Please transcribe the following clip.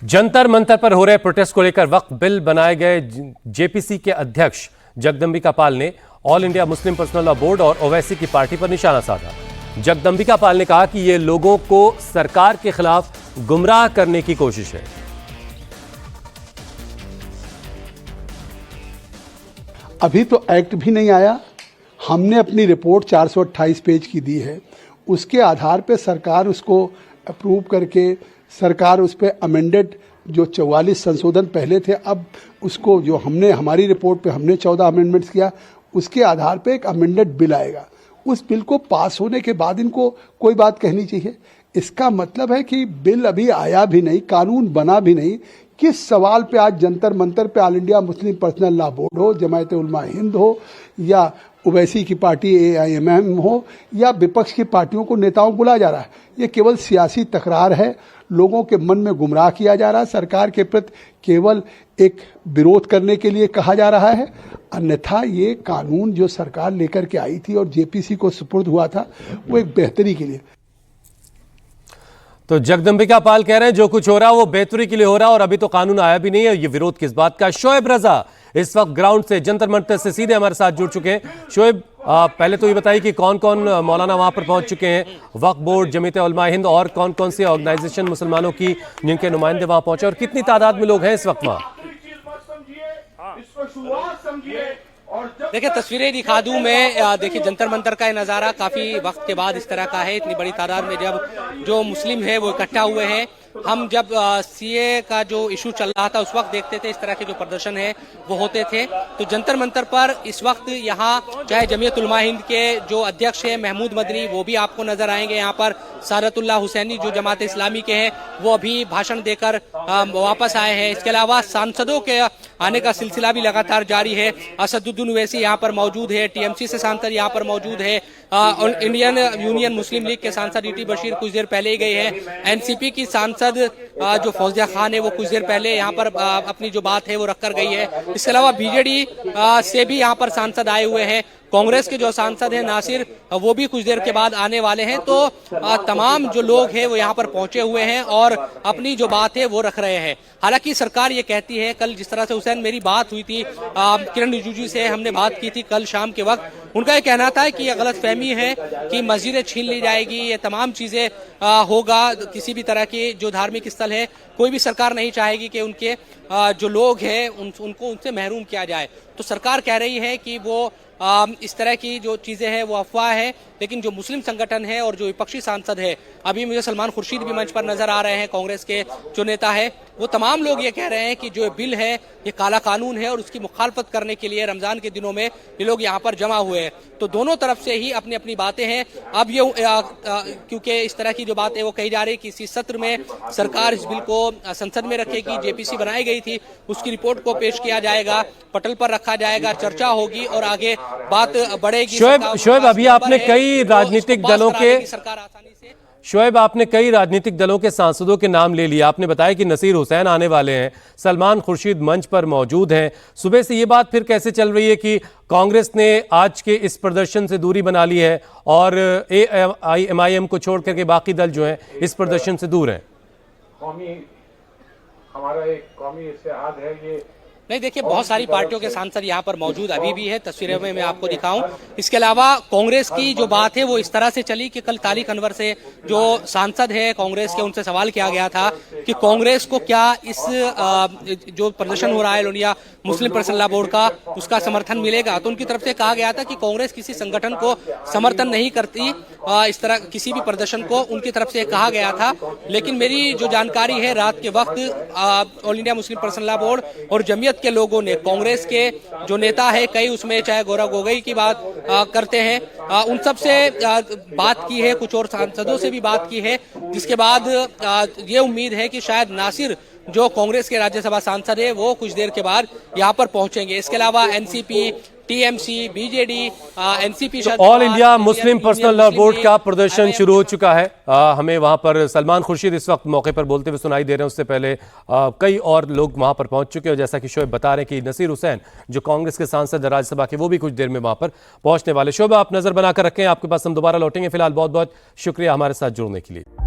जंतर मंतर पर हो रहे प्रोटेस्ट को लेकर वक्फ बिल बनाए गए जेपीसी के अध्यक्ष जगदंबिका पाल ने all India Muslim personal law board और ओवैसी की पार्टी पर निशाना साधा। जगदंबिका पाल ने कहा कि यह लोगों को सरकार के खिलाफ गुमराह करने की कोशिश है। अभी तो एक्ट भी नहीं आया, हमने अपनी रिपोर्ट 428 पेज की दी है, उसके आधार पे सरकार उसको अप्रूव करके सरकार उस पर अमेंडेड जो 44 संशोधन पहले थे, अब उसको जो हमने हमारी रिपोर्ट पे हमने 14 अमेंडमेंट्स किया, उसके आधार पे एक अमेंडेड बिल आएगा। उस बिल को पास होने के बाद इनको कोई बात कहनी चाहिए। इसका मतलब है कि बिल अभी आया भी नहीं, कानून बना भी नहीं। किस सवाल पे आज जंतर मंतर पे all India Muslim personal law board हो, जमायत उलमा हिंद हो या ओवैसी की पार्टी AIMM हो या विपक्ष की पार्टियों को नेताओं को बुलाया जा रहा है? ये केवल सियासी तकरार है, लोगों के मन में गुमराह किया जा रहा है, सरकार के प्रति केवल एक विरोध करने के लिए कहा जा रहा है। अन्यथा ये कानून जो सरकार लेकर के आई थी और जेपीसी को सुपुर्द हुआ था, वो एक बेहतरी के लिए। तो जगदंबिका पाल कह रहे हैं जो कुछ हो रहा है वो बेहतरी के लिए हो रहा है और अभी तो कानून आया भी नहीं है। ये विरोध किस बात का? शोएब रजा इस वक्त ग्राउंड से जंतर मंतर से सीधे हमारे साथ जुड़ चुके हैं। शोएब, पहले तो ये बताइए कि कौन कौन मौलाना वहां पर पहुंच चुके हैं, वक्फ बोर्ड, जमीयत उलमा हिंद और कौन कौन सी ऑर्गेनाइजेशन मुसलमानों की जिनके नुमाइंदे वहां पहुंचे और कितनी तादाद में लोग हैं इस वक्त वहां? देखिए, तस्वीरें दिखा दूं मैं। देखिए, जंतर मंतर का नज़ारा काफ़ी वक्त के बाद इस तरह का है। इतनी बड़ी तादाद में जब जो मुस्लिम है वो इकट्ठा हुए हैं। हम जब CA का जो इशू चल रहा था उस वक्त देखते थे इस तरह के जो प्रदर्शन है वो होते थे। तो जंतर मंतर पर इस वक्त यहाँ चाहे जमीयत उलमा हिंद के जो अध्यक्ष है महमूद मदनी, वो भी आपको नजर आएंगे। यहाँ पर सादतुल्लाह हुसैनी जो जमात इस्लामी के हैं वो अभी भाषण देकर वापस आए हैं। इसके अलावा सांसदों के आने का सिलसिला भी लगातार जारी है। असदुद्दीन ओवैसी यहाँ पर मौजूद है, TMC से सांसद यहाँ पर मौजूद है, इंडियन यूनियन मुस्लिम लीग के सांसद ET बशीर कुछ देर पहले ही गए हैं। NCP की सांसद जो फौजिया खान है वो कुछ देर पहले यहाँ पर अपनी जो बात है वो रख कर गई है। इसके अलावा BJD से भी यहाँ पर सांसद आए हुए हैं। कांग्रेस के जो सांसद हैं नासिर, वो भी कुछ देर के बाद आने वाले हैं। तो तमाम जो लोग हैं वो यहाँ पर पहुंचे हुए हैं और अपनी जो बात है वो रख रहे हैं। हालांकि सरकार ये कहती है, कल जिस तरह से हुसैन मेरी बात हुई थी, किरण रिजिजू से हमने बात की थी कल शाम के वक्त, उनका ये कहना था कि ये गलत फहमी है कि मस्जिदें छीन ली जाएगी, ये तमाम चीजें होगा। किसी भी तरह की जो धार्मिक स्थल है कोई भी सरकार नहीं चाहेगी कि उनके जो लोग हैं उनको उनसे महरूम किया जाए। तो सरकार कह रही है कि वो इस तरह की जो चीजें हैं वो अफवाह है। लेकिन जो मुस्लिम संगठन है और जो विपक्षी सांसद है, अभी मुझे सलमान खुर्शीद भी मंच पर नजर आ रहे हैं, कांग्रेस के जो नेता है, वो तमाम लोग ये कह रहे हैं कि जो बिल है ये काला कानून है और उसकी मुखालफत करने के लिए रमजान के दिनों में ये लोग यहाँ पर जमा हुए हैं। तो दोनों तरफ से ही अपनी अपनी बातें हैं। अब ये क्योंकि इस तरह की जो बात है वो कही जा रही है कि इसी सत्र में सरकार इस बिल को संसद में रखेगी। जेपीसी बनाई गई थी, उसकी रिपोर्ट को पेश किया जाएगा, पटल पर रखा जाएगा, चर्चा होगी और आगे बात बढ़ेगी। शोएब, अभी आपने कई राजनीतिक दलों के सरकार आसानी से शोएब आपने कई राजनीतिक दलों के सांसदों के नाम ले लिया। आपने बताया कि नसीर हुसैन आने वाले हैं, सलमान खुर्शीद मंच पर मौजूद हैं। सुबह से ये बात फिर कैसे चल रही है कि कांग्रेस ने आज के इस प्रदर्शन से दूरी बना ली है और AIMIM को छोड़ करके बाकी दल जो हैं इस प्रदर्शन से दूर हैं? हमारा एक कौमी इत्तेहाद है ये। नहीं, देखिए, बहुत सारी पार्टियों के सांसद यहाँ पर मौजूद अभी भी है। तस्वीरें में मैं आपको दिखाऊं। इसके अलावा कांग्रेस की जो बात है वो इस तरह से चली कि कल तारिक अनवर से जो सांसद है कांग्रेस के, उनसे सवाल किया गया था कि कांग्रेस को क्या इस जो प्रदर्शन हो रहा है India Muslim personal law board का, उसका समर्थन मिलेगा। तो उनकी तरफ से कहा गया था कि कांग्रेस किसी संगठन को समर्थन नहीं करती, इस तरह किसी भी प्रदर्शन को उनकी तरफ से कहा गया था। लेकिन मेरी जो जानकारी है, रात के वक्त all India Muslim personal law board और जमीयत के लोगों ने, कांग्रेस के जो नेता है कई, उसमें चाहे गौरव गोगोई की बात करते हैं, उन सब से बात की है, कुछ और सांसदों से भी बात की है। जिसके बाद ये उम्मीद है कि शायद नासिर जो कांग्रेस के राज्यसभा सांसद है वो कुछ देर के बाद यहाँ पर पहुंचेंगे। इसके अलावा NCP, TMC, BJD, NCP, all India Muslim personal law board का प्रदर्शन शुरू हो चुका है। हमें वहां पर सलमान खुर्शीद इस वक्त मौके पर बोलते हुए सुनाई दे रहे हैं। उससे पहले कई और लोग वहां पर पहुंच चुके हैं। जैसा कि शोएब बता रहे हैं कि नसीर हुसैन जो कांग्रेस के सांसद राज्यसभा के, वो भी कुछ देर में वहां पर पहुंचने वाले। शोएब, आप नजर बनाकर रखें, आपके पास हम दोबारा लौटेंगे। फिलहाल बहुत बहुत शुक्रिया हमारे साथ जुड़ने के लिए।